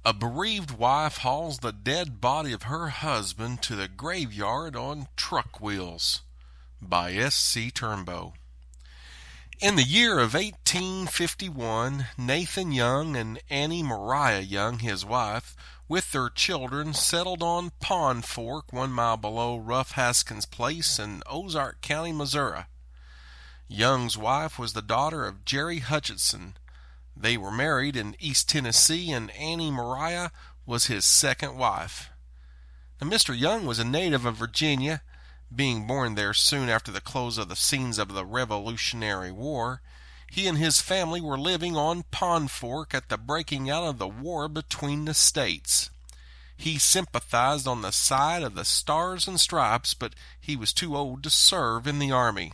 A bereaved wife hauls the dead body of her husband to the graveyard on truck wheels. By S.C. Turnbo. In the year of 1851, Nathan Young and Annie Mariah Young, his wife, with their children, settled on Pond Fork, 1 mile below Rough Haskins Place in Ozark County, Missouri. Young's wife was the daughter of Jerry Hutchinson. They were married in East Tennessee, and Annie Mariah was his second wife. Now, Mr. Young was a native of Virginia, being born there soon after the close of the scenes of the Revolutionary War. He and his family were living on Pond Fork at the breaking out of the war between the states. He sympathized on the side of the Stars and Stripes, but he was too old to serve in the army.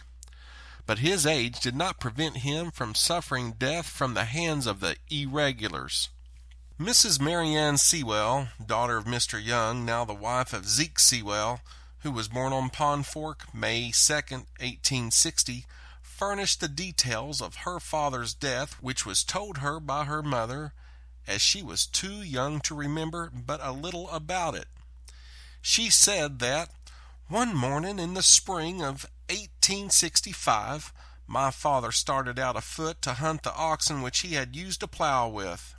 But his age did not prevent him from suffering death from the hands of the irregulars. Mrs. Marianne Sewell, daughter of Mr. Young, now the wife of Zeke Sewell, who was born on Pond Fork, May 2, 1860, furnished the details of her father's death, which was told her by her mother, as she was too young to remember but a little about it. She said that, one morning in the spring of 1865, my father started out afoot to hunt the oxen which he had used to plow with.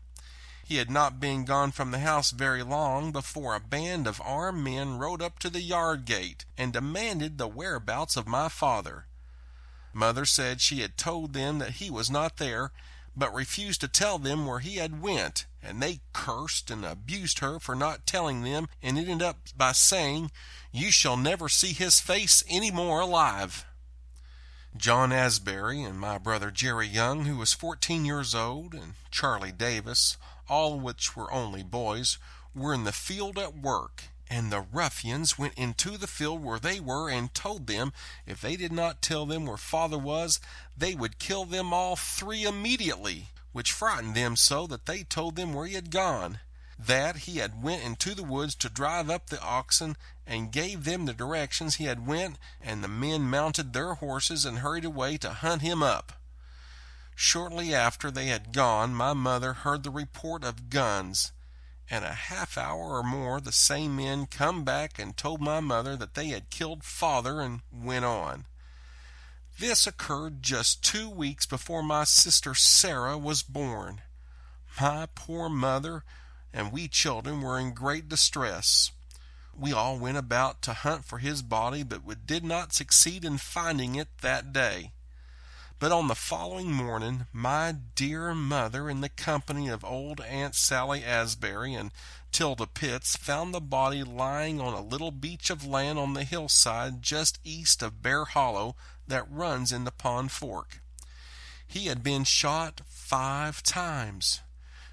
He had not been gone from the house very long before a band of armed men rode up to the yard gate and demanded the whereabouts of my father. Mother said she had told them that he was not there, but refused to tell them where he had went, and they cursed and abused her for not telling them, and ended up by saying, "You shall never see his face any more alive." John Asbury and my brother Jerry Young, who was 14 years old, and Charlie Davis, all which were only boys, were in the field at work, and the ruffians went into the field where they were and told them if they did not tell them where father was, they would kill them all three immediately, which frightened them so that they told them where he had gone, that he had went into the woods to drive up the oxen, and gave them the directions he had went, and the men mounted their horses and hurried away to hunt him up. Shortly after they had gone, my mother heard the report of guns, and a half hour or more the same men come back and told my mother that they had killed father, and went on. This occurred just 2 weeks before my sister Sarah was born. My poor mother and we children were in great distress. We all went about to hunt for his body, but we did not succeed in finding it that day. But on the following morning, my dear mother, in the company of old Aunt Sally Asbury and Tilda Pitts, found the body lying on a little beach of land on the hillside just east of Bear Hollow that runs into Pond Fork. He had been shot 5 times.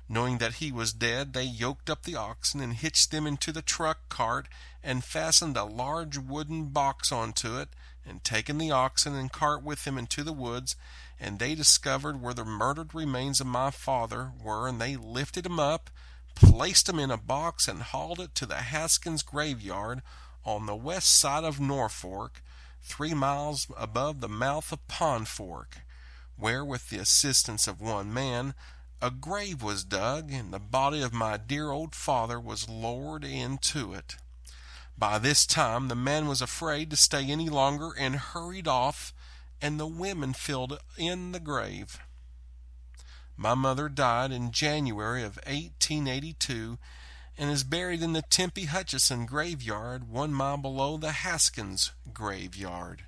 Knowing that he was dead, they yoked up the oxen and hitched them into the truck cart and fastened a large wooden box onto it, and taken the oxen and cart with them into the woods, and they discovered where the murdered remains of my father were, and they lifted him up, placed him in a box, and hauled it to the Haskins graveyard on the west side of Norfolk, 3 miles above the mouth of Pond Fork, where, with the assistance of one man, a grave was dug, and the body of my dear old father was lowered into it. By this time the man was afraid to stay any longer and hurried off, and the women filled in the grave. My mother died in January of 1882 and is buried in the Tempe Hutchinson graveyard 1 mile below the Haskins graveyard.